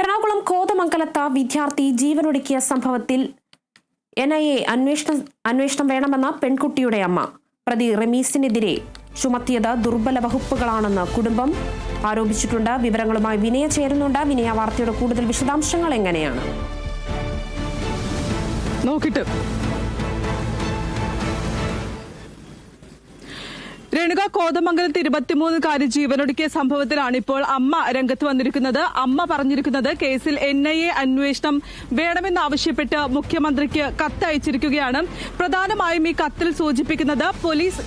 എറണാകുളം കോതമംഗലത്ത് വിദ്യാർത്ഥി ജീവനൊടുക്കിയ സംഭവത്തിൽ NIA അന്വേഷണം വേണമെന്ന പെൺകുട്ടിയുടെ അമ്മ. പ്രതി റമീസിനെതിരെ ചുമത്തിയത് ദുർബല വകുപ്പുകളാണെന്ന് കുടുംബം ആരോപിച്ചിട്ടുണ്ട്. വിവരങ്ങളുമായി വിനയ ചേരുന്നുണ്ട്. വിനയ, വാർത്തയുടെ കൂടുതൽ വിശദാംശങ്ങൾ എങ്ങനെയാണ്? രേണുക, കോതമംഗലത്ത് 23-കാരി ജീവനൊടുക്കിയ സംഭവത്തിലാണ് ഇപ്പോൾ അമ്മ രംഗത്ത് വന്നിരിക്കുന്നത്. അമ്മ പറഞ്ഞിരിക്കുന്നത് കേസിൽ NIA അന്വേഷണം വേണമെന്നാവശ്യപ്പെട്ട് മുഖ്യമന്ത്രിക്ക് കത്ത് അയച്ചിരിക്കുകയാണ്. പ്രധാനമായും ഈ കത്തിൽ സൂചിപ്പിക്കുന്നത് പോലീസ്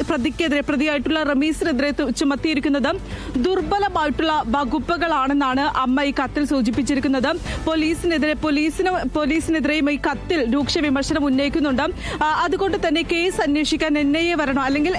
പ്രതിയായിട്ടുള്ള റമീസിനെതിരെ ചുമത്തിയിരിക്കുന്നത് ദുർബലമായിട്ടുള്ള വകുപ്പുകളാണെന്നാണ് അമ്മ ഈ കത്തിൽ സൂചിപ്പിച്ചിരിക്കുന്നത്. പോലീസിനെതിരെയും ഈ കത്തിൽ രൂക്ഷ വിമർശനം ഉന്നയിക്കുന്നുണ്ട്. അതുകൊണ്ട് തന്നെ കേസ് അന്വേഷിക്കാൻ NIA വരണം, അല്ലെങ്കിൽ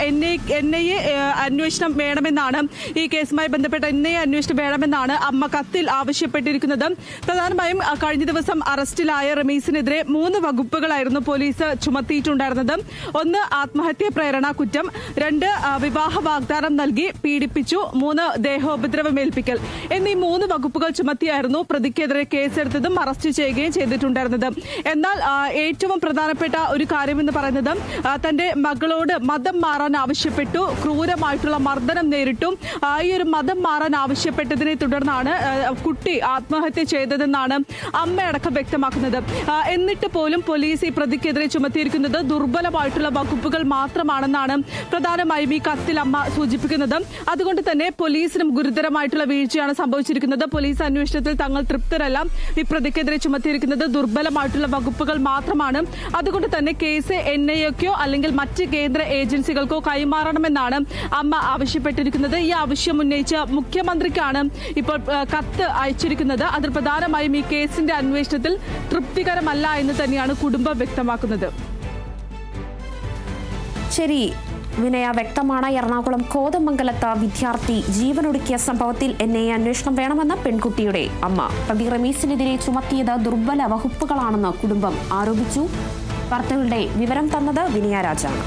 NIA അന്വേഷണം വേണമെന്നാണ്, ഈ കേസുമായി ബന്ധപ്പെട്ട NIA അന്വേഷണം വേണമെന്നാണ് അമ്മ കത്തിൽ ആവശ്യപ്പെട്ടിരിക്കുന്നത്. പ്രധാനമായും കഴിഞ്ഞ ദിവസം അറസ്റ്റിലായ റമീസിനെതിരെ 3 വകുപ്പുകളായിരുന്നു പോലീസ് ചുമത്തിയിട്ടുണ്ടായിരുന്നത്. 1 ആത്മഹത്യാ പ്രേരണ കുറ്റം, 2 വിവാഹ വാഗ്ദാനം നൽകി പീഡിപ്പിച്ചു, 3 ദേഹോപദ്രവമേൽപ്പിക്കൽ എന്നീ 3 വകുപ്പുകൾ ചുമത്തിയായിരുന്നു പ്രതിക്കെതിരെ കേസെടുത്തതും അറസ്റ്റ് ചെയ്യുകയും ചെയ്തിട്ടുണ്ടായിരുന്നത്. എന്നാൽ ഏറ്റവും പ്രധാനപ്പെട്ട ഒരു കാര്യമെന്ന് പറയുന്നത് തന്റെ മകളോട് മതം മാറാൻ ആവശ്യപ്പെട്ടു, ക്രൂരമായിട്ടുള്ള മർദ്ദനം നേരിട്ടു. ഈ ഒരു മതം മാറാൻ ആവശ്യപ്പെട്ടതിനെ തുടർന്നാണ് കുട്ടി ആത്മഹത്യ ചെയ്തതെന്നാണ് അമ്മയടക്കം വ്യക്തമാക്കുന്നത്. എന്നിട്ട് പോലും പോലീസ് ഈ പ്രതിക്കെതിരെ ചുമത്തിയിരിക്കുന്നത് ദുർബലമായിട്ടുള്ള വകുപ്പുകൾ മാത്രമാണെന്നാണ് പ്രധാനമായും ഈ കത്തിൽ അമ്മ സൂചിപ്പിക്കുന്നത്. അതുകൊണ്ട് തന്നെ പോലീസിനും ഗുരുതരമായിട്ടുള്ള വീഴ്ചയാണ് സംഭവിച്ചിരിക്കുന്നത്. പോലീസ് അന്വേഷണത്തിൽ തങ്ങൾ തൃപ്തരല്ല, ഈ പ്രതിക്കെതിരെ ചുമത്തിയിരിക്കുന്നത് ദുർബലമായിട്ടുള്ള വകുപ്പുകൾ മാത്രമാണ്. അതുകൊണ്ട് തന്നെ കേസ് NIAക്കോ അല്ലെങ്കിൽ മറ്റ് കേന്ദ്ര ഏജൻസികൾക്കോ കൈമാറണമെന്നാണ് അമ്മ ആവശ്യപ്പെട്ടിരിക്കുന്നത്. ഈ ആവശ്യം ഉന്നയിച്ച് മുഖ്യമന്ത്രിക്കാണ് ഇപ്പോൾ കത്ത് അയച്ചിരിക്കുന്നത്. അതിൽ പ്രധാനമായും ഈ കേസിന്റെ അന്വേഷണത്തിൽ തൃപ്തികരമല്ല എന്ന് തന്നെയാണ് കുടുംബം വ്യക്തമാക്കുന്നത്. ശരി വിനയ, വ്യക്തമാണ്. എറണാകുളം കോതമംഗലത്ത് വിദ്യാർത്ഥി ജീവനൊടുക്കിയ സംഭവത്തിൽ NIA അന്വേഷണം വേണമെന്ന പെൺകുട്ടിയുടെ അമ്മ. പ്രതി റമീസിനെതിരെ ചുമത്തിയത് ദുർബല വകുപ്പുകളാണെന്ന് കുടുംബം ആരോപിച്ചു. വാർത്തകളുടെ വിവരം തന്നത് വിനയ രാജാണ്.